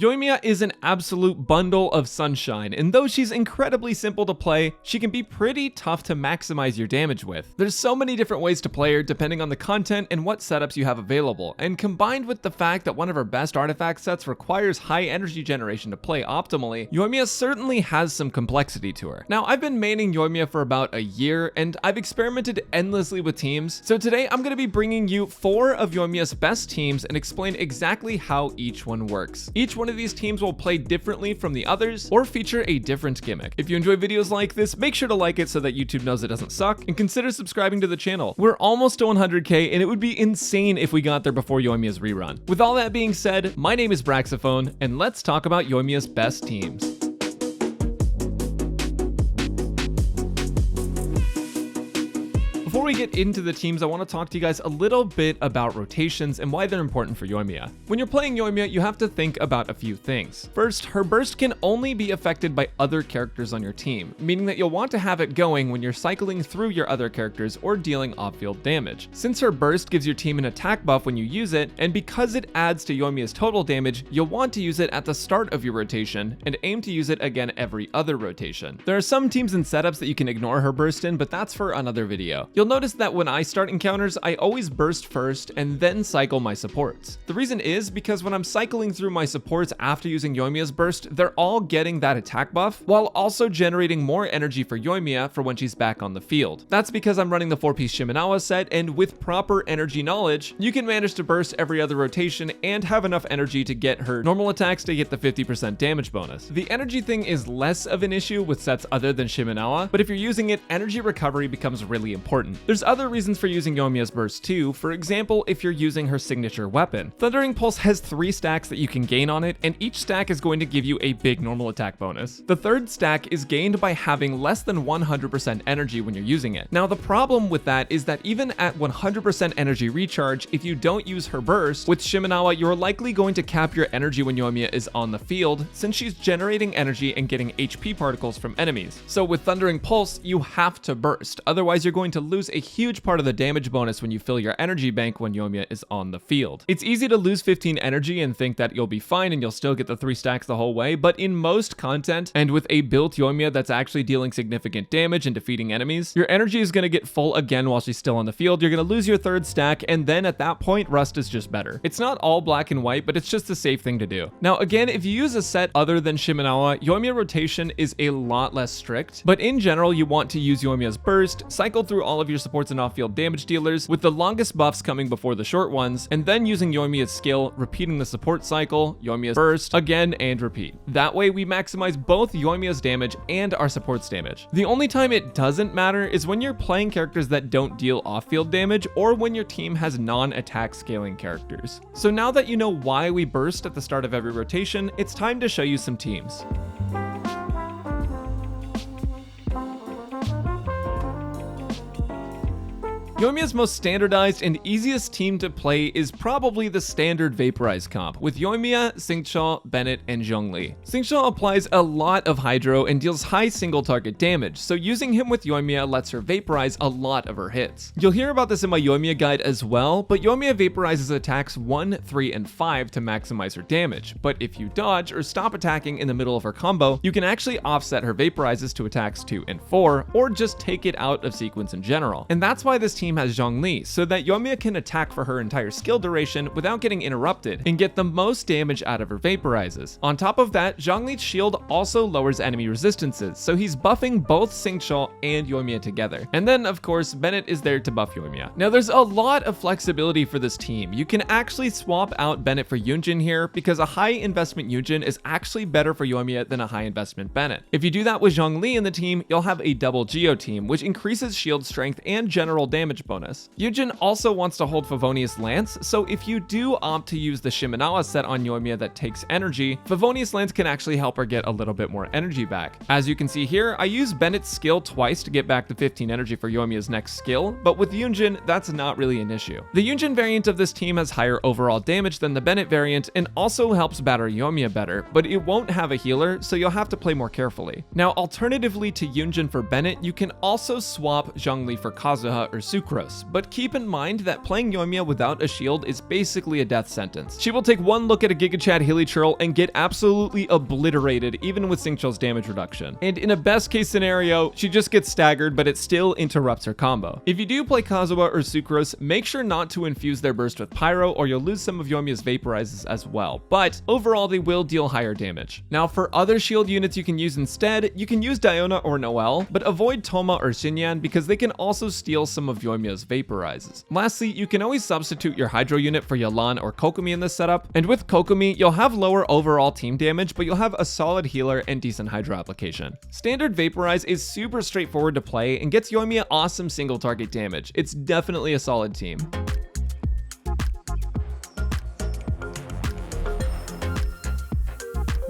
Yoimiya is an absolute bundle of sunshine, and though she's incredibly simple to play, she can be pretty tough to maximize your damage with. There's so many different ways to play her depending on the content and what setups you have available, and combined with the fact that one of her best artifact sets requires high energy generation to play optimally, Yoimiya certainly has some complexity to her. Now, I've been maining Yoimiya for about a year, and I've experimented endlessly with teams, so today I'm going to be bringing you 4 of Yoimiya's best teams and explain exactly how each one works. Each one of these teams will play differently from the others or feature a different gimmick. If you enjoy videos like this, make sure to like it so that YouTube knows it doesn't suck, and consider subscribing to the channel. We're almost to 100k, and it would be insane if we got there before Yoimiya's rerun. With all that being said, my name is Braxophone, and let's talk about Yoimiya's best teams. Before we get into the teams, I want to talk to you guys a little bit about rotations and why they're important for Yoimiya. When you're playing Yoimiya, you have to think about a few things. First, her burst can only be affected by other characters on your team, meaning that you'll want to have it going when you're cycling through your other characters or dealing off-field damage. Since her burst gives your team an attack buff when you use it, and because it adds to Yoimiya's total damage, you'll want to use it at the start of your rotation and aim to use it again every other rotation. There are some teams and setups that you can ignore her burst in, but that's for another video. You'll notice that when I start encounters, I always burst first and then cycle my supports. The reason is because when I'm cycling through my supports after using Yoimiya's burst, they're all getting that attack buff while also generating more energy for Yoimiya for when she's back on the field. That's because I'm running the 4-piece Shimenawa set, and with proper energy knowledge, you can manage to burst every other rotation and have enough energy to get her normal attacks to get the 50% damage bonus. The energy thing is less of an issue with sets other than Shimenawa, but if you're using it, energy recovery becomes really important. There's other reasons for using Yoimiya's burst too. For example, if you're using her signature weapon. Thundering Pulse has 3 stacks that you can gain on it, and each stack is going to give you a big normal attack bonus. The third stack is gained by having less than 100% energy when you're using it. Now, the problem with that is that even at 100% energy recharge, if you don't use her burst, with Shimenawa, you're likely going to cap your energy when Yoimiya is on the field, since she's generating energy and getting HP particles from enemies. So with Thundering Pulse, you have to burst, otherwise you're going to lose a huge part of the damage bonus when you fill your energy bank when Yoimiya is on the field. It's easy to lose 15 energy and think that you'll be fine and you'll still get the 3 stacks the whole way, but in most content, and with a built Yoimiya that's actually dealing significant damage and defeating enemies, your energy is going to get full again while she's still on the field. You're going to lose your 3rd stack, and then at that point, rust is just better. It's not all black and white, but it's just a safe thing to do. Now again, if you use a set other than Shimenawa, Yoimiya rotation is a lot less strict, but in general, you want to use Yoimiya's burst, cycle through all of your supports and off-field damage dealers, with the longest buffs coming before the short ones, and then using Yoimiya's skill, repeating the support cycle, Yoimiya's burst, again and repeat. That way we maximize both Yoimiya's damage and our support's damage. The only time it doesn't matter is when you're playing characters that don't deal off-field damage, or when your team has non-attack scaling characters. So now that you know why we burst at the start of every rotation, it's time to show you some teams. Yoimiya's most standardized and easiest team to play is probably the standard Vaporize comp, with Yoimiya, Xingqiu, Bennett, and Zhongli. Xingqiu applies a lot of Hydro and deals high single target damage, so using him with Yoimiya lets her Vaporize a lot of her hits. You'll hear about this in my Yoimiya guide as well, but Yoimiya vaporizes attacks 1, 3, and 5 to maximize her damage, but if you dodge or stop attacking in the middle of her combo, you can actually offset her Vaporizes to attacks 2 and 4, or just take it out of sequence in general. And that's why this team has Zhongli, so that Yoimiya can attack for her entire skill duration without getting interrupted and get the most damage out of her Vaporizes. On top of that, Zhongli's shield also lowers enemy resistances, so he's buffing both Xingqiu and Yoimiya together. And then, of course, Bennett is there to buff Yoimiya. Now, there's a lot of flexibility for this team. You can actually swap out Bennett for Yunjin here, because a high investment Yunjin is actually better for Yoimiya than a high investment Bennett. If you do that with Zhongli in the team, you'll have a double Geo team, which increases shield strength and general damage bonus. Yunjin also wants to hold Favonius Lance, so if you do opt to use the Shimenawa set on Yoimiya that takes energy, Favonius Lance can actually help her get a little bit more energy back. As you can see here, I use Bennett's skill twice to get back to 15 energy for Yoimiya's next skill, but with Yunjin, that's not really an issue. The Yunjin variant of this team has higher overall damage than the Bennett variant and also helps batter Yoimiya better, but it won't have a healer, so you'll have to play more carefully. Now, alternatively to Yunjin for Bennett, you can also swap Zhongli for Kazuha or Suku Sucrose, but keep in mind that playing Yoimiya without a shield is basically a death sentence. She will take one look at a Giga Chad Hilichurl and get absolutely obliterated even with Xingqiu's damage reduction. And in a best case scenario, she just gets staggered, but it still interrupts her combo. If you do play Kazuha or Sucrose, make sure not to infuse their burst with Pyro or you'll lose some of Yoimiya's Vaporizes as well, but overall they will deal higher damage. Now for other shield units you can use instead, you can use Diona or Noelle, but avoid Toma or Xinyan because they can also steal some of Yoimiya's Vaporizes. Lastly, you can always substitute your Hydro unit for Yelan or Kokomi in this setup, and with Kokomi, you'll have lower overall team damage, but you'll have a solid healer and decent Hydro application. Standard Vaporize is super straightforward to play and gets Yoimiya awesome single target damage. It's definitely a solid team.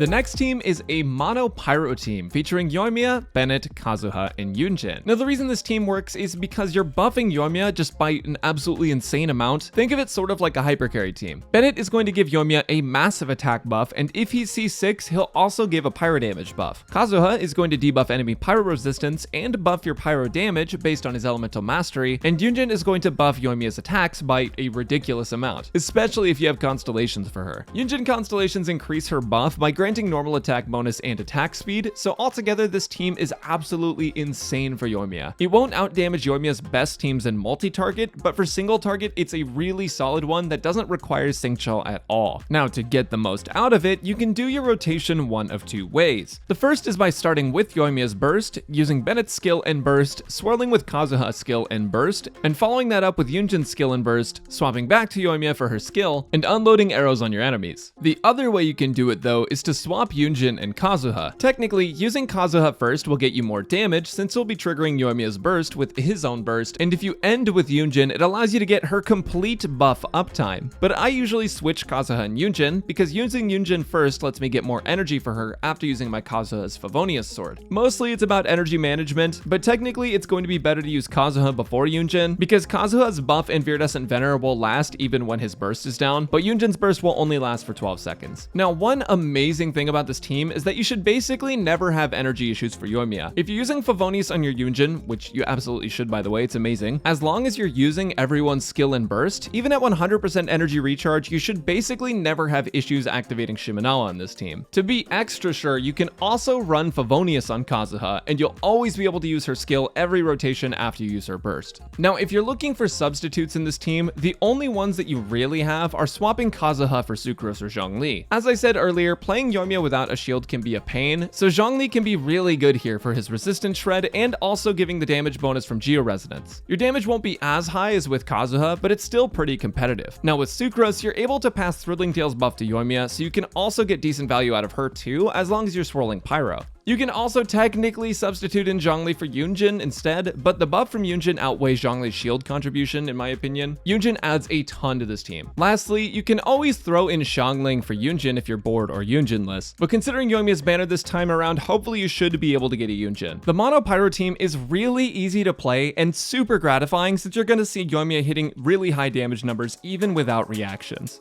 The next team is a Mono-Pyro team featuring Yoimiya, Bennett, Kazuha, and Yunjin. Now the reason this team works is because you're buffing Yoimiya just by an absolutely insane amount. Think of it sort of like a hypercarry team. Bennett is going to give Yoimiya a massive attack buff, and if he's C6, he'll also give a pyro damage buff. Kazuha is going to debuff enemy pyro resistance and buff your pyro damage based on his elemental mastery, and Yunjin is going to buff Yoimiya's attacks by a ridiculous amount, especially if you have constellations for her. Yunjin constellations increase her buff by granting normal attack bonus and attack speed, so altogether this team is absolutely insane for Yoimiya. It won't outdamage Yoimiya's best teams in multi-target, but for single target it's a really solid one that doesn't require Xingqiu at all. Now to get the most out of it, you can do your rotation one of two ways. The first is by starting with Yoimiya's burst, using Bennett's skill and burst, swirling with Kazuha's skill and burst, and following that up with Yunjin's skill and burst, swapping back to Yoimiya for her skill, and unloading arrows on your enemies. The other way you can do it though is to swap Yunjin and Kazuha. Technically, using Kazuha first will get you more damage since he'll be triggering Yoimiya's burst with his own burst, and if you end with Yunjin, it allows you to get her complete buff uptime. But I usually switch Kazuha and Yunjin because using Yunjin first lets me get more energy for her after using my Kazuha's Favonius sword. Mostly it's about energy management, but technically it's going to be better to use Kazuha before Yunjin because Kazuha's buff and Viridescent Vener will last even when his burst is down, but Yunjin's burst will only last for 12 seconds. Now one amazing thing about this team is that you should basically never have energy issues for Yoimiya. If you're using Favonius on your Yunjin, which you absolutely should by the way, it's amazing, as long as you're using everyone's skill and burst, even at 100% energy recharge, you should basically never have issues activating Shimenawa on this team. To be extra sure, you can also run Favonius on Kazuha, and you'll always be able to use her skill every rotation after you use her burst. Now, if you're looking for substitutes in this team, the only ones that you really have are swapping Kazuha for Sucrose or Zhongli. As I said earlier, playing Yoimiya without a shield can be a pain, so Zhongli can be really good here for his resistance shred and also giving the damage bonus from Geo-Resonance. Your damage won't be as high as with Kazuha, but it's still pretty competitive. Now with Sucrose, you're able to pass Thrilling Tale's buff to Yoimiya, so you can also get decent value out of her too, as long as you're swirling Pyro. You can also technically substitute in Zhongli for Yunjin instead, but the buff from Yunjin outweighs Zhongli's shield contribution in my opinion. Yunjin adds a ton to this team. Lastly, you can always throw in Xiangling for Yunjin if you're bored or Yunjinless, but considering Yoimiya's banner this time around, hopefully you should be able to get a Yunjin. The Mono-Pyro team is really easy to play and super gratifying since you're going to see Yoimiya hitting really high damage numbers even without reactions.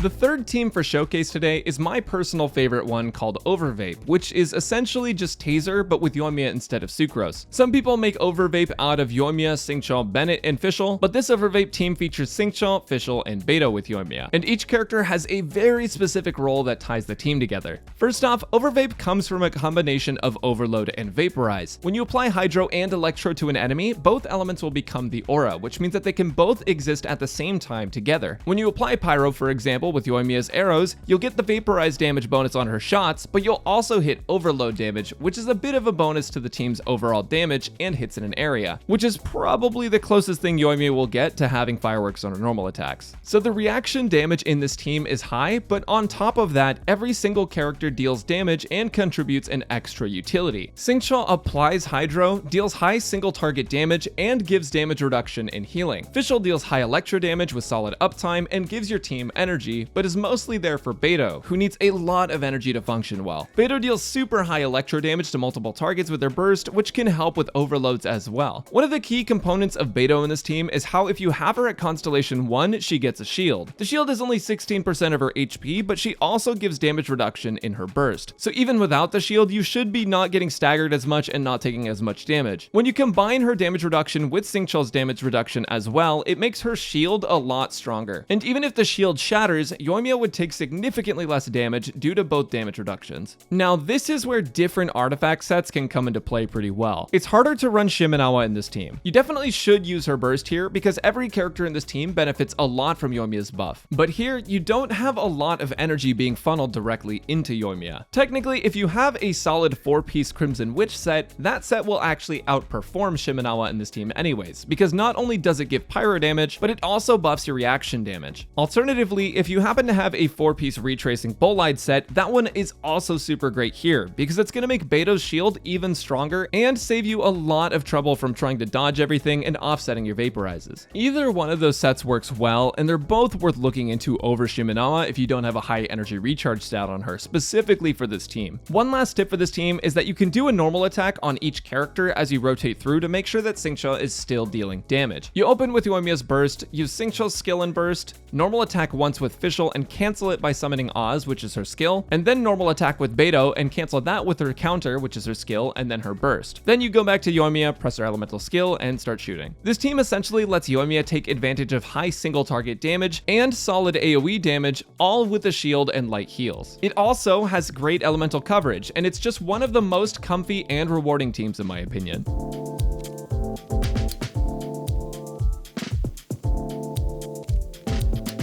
The third team for Showcase today is my personal favorite one called Overvape, which is essentially just Taser but with Yoimiya instead of Sucrose. Some people make Overvape out of Yoimiya, Xingqiu, Bennett, and Fischl, but this Overvape team features Xingqiu, Fischl, and Beidou with Yoimiya, and each character has a very specific role that ties the team together. First off, Overvape comes from a combination of Overload and Vaporize. When you apply Hydro and Electro to an enemy, both elements will become the aura, which means that they can both exist at the same time together. When you apply Pyro, for example, with Yoimiya's arrows, you'll get the Vaporize damage bonus on her shots, but you'll also hit Overload damage, which is a bit of a bonus to the team's overall damage and hits in an area, which is probably the closest thing Yoimiya will get to having fireworks on her normal attacks. So the reaction damage in this team is high, but on top of that, every single character deals damage and contributes an extra utility. Xingqiu applies Hydro, deals high single target damage, and gives damage reduction and healing. Fischl deals high Electro damage with solid uptime and gives your team energy, HP, but is mostly there for Beto, who needs a lot of energy to function well. Beto deals super high electro damage to multiple targets with their burst, which can help with overloads as well. One of the key components of Beto in this team is how if you have her at Constellation 1, she gets a shield. The shield is only 16% of her HP, but she also gives damage reduction in her burst. So even without the shield, you should be not getting staggered as much and not taking as much damage. When you combine her damage reduction with Xingqiu's damage reduction as well, it makes her shield a lot stronger. And even if the shield shatters, Yoimiya would take significantly less damage due to both damage reductions. Now, this is where different artifact sets can come into play pretty well. It's harder to run Shimenawa in this team. You definitely should use her burst here because every character in this team benefits a lot from Yoimiya's buff. But here, you don't have a lot of energy being funneled directly into Yoimiya. Technically, if you have a solid 4-piece Crimson Witch set, that set will actually outperform Shimenawa in this team anyways, because not only does it give pyro damage, but it also buffs your reaction damage. Alternatively, if you happen to have a 4-piece Retracing Bolide set, that one is also super great here, because it's going to make Beto's shield even stronger and save you a lot of trouble from trying to dodge everything and offsetting your Vaporizes. Either one of those sets works well, and they're both worth looking into over Shimenawa if you don't have a high energy recharge stat on her, specifically for this team. One last tip for this team is that you can do a normal attack on each character as you rotate through to make sure that Xingqiu is still dealing damage. You open with Yoimiya's burst, use Xingqiu's skill and burst, normal attack once with Fischl and cancel it by summoning Oz, which is her skill, and then normal attack with Beto and cancel that with her counter, which is her skill, and then her burst. Then you go back to Yoimiya, press her elemental skill, and start shooting. This team essentially lets Yoimiya take advantage of high single target damage and solid AoE damage, all with the shield and light heals. It also has great elemental coverage, and it's just one of the most comfy and rewarding teams in my opinion.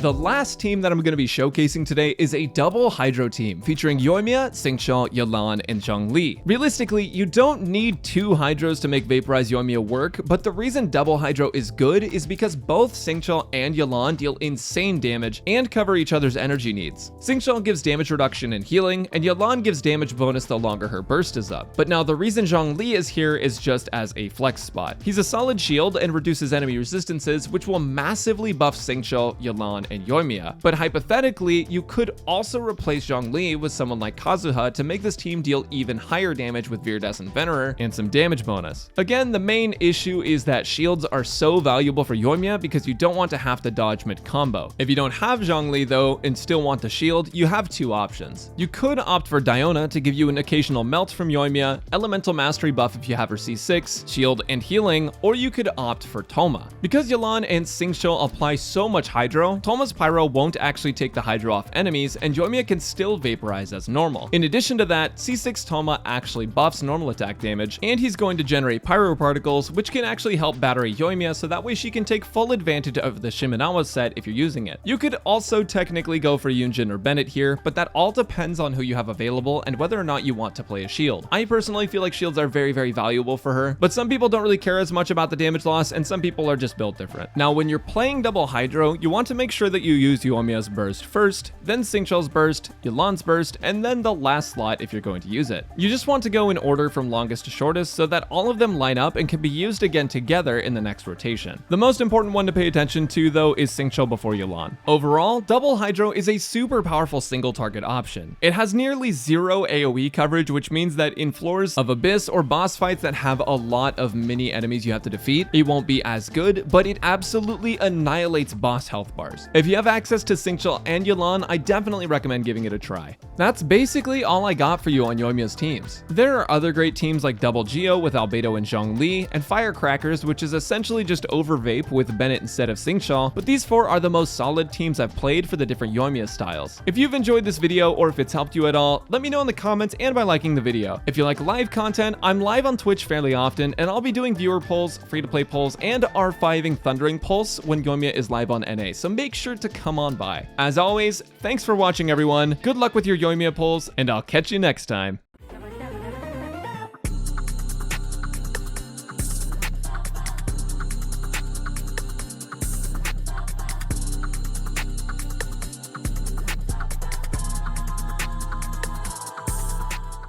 The last team that I'm going to be showcasing today is a double Hydro team featuring Yoimiya, Xingqiu, Yelan, and Zhongli. Realistically, you don't need 2 Hydros to make Vaporize Yoimiya work, but the reason double Hydro is good is because both Xingqiu and Yelan deal insane damage and cover each other's energy needs. Xingqiu gives damage reduction and healing, and Yelan gives damage bonus the longer her burst is up. But now the reason Zhongli is here is just as a flex spot. He's a solid shield and reduces enemy resistances, which will massively buff Xingqiu, Yelan, and Yoimiya. But hypothetically, you could also replace Zhongli with someone like Kazuha to make this team deal even higher damage with Viridescent Venerer and some damage bonus. Again, the main issue is that shields are so valuable for Yoimiya because you don't want to have to dodge mid-combo. If you don't have Zhongli though and still want the shield, you have 2 options. You could opt for Diona to give you an occasional melt from Yoimiya, elemental mastery buff if you have her C6, shield and healing, or you could opt for Thoma. Because Yelan and Xingqiu apply so much Hydro, Thoma's Pyro won't actually take the Hydro off enemies, and Yoimiya can still Vaporize as normal. In addition to that, C6 Thoma actually buffs normal attack damage, and he's going to generate Pyro Particles, which can actually help battery Yoimiya so that way she can take full advantage of the Shimenawa set if you're using it. You could also technically go for Yunjin or Bennett here, but that all depends on who you have available and whether or not you want to play a shield. I personally feel like shields are very valuable for her, but some people don't really care as much about the damage loss, and some people are just built different. Now, when you're playing double Hydro, you want to make sure that you use Yoimiya's burst first, then Xingqiu's burst, Yelan's burst, and then the last slot if you're going to use it. You just want to go in order from longest to shortest so that all of them line up and can be used again together in the next rotation. The most important one to pay attention to though is Xingqiu before Yelan. Overall, double Hydro is a super powerful single target option. It has nearly 0 AoE coverage, which means that in floors of Abyss or boss fights that have a lot of mini enemies you have to defeat, it won't be as good, but it absolutely annihilates boss health bars. If you have access to Xingqiu and Yelan, I definitely recommend giving it a try. That's basically all I got for you on Yoimiya's teams. There are other great teams like Double Geo with Albedo and Zhongli, and Firecrackers, which is essentially just Overvape with Bennett instead of Xingqiu, but these 4 are the most solid teams I've played for the different Yoimiya styles. If you've enjoyed this video or if it's helped you at all, let me know in the comments and by liking the video. If you like live content, I'm live on Twitch fairly often, and I'll be doing viewer polls, free-to-play polls, and R5ing Thundering Pulse when Yoimiya is live on NA, so make sure to come on by. As always, thanks for watching everyone, good luck with your Yoimiya polls, and I'll catch you next time.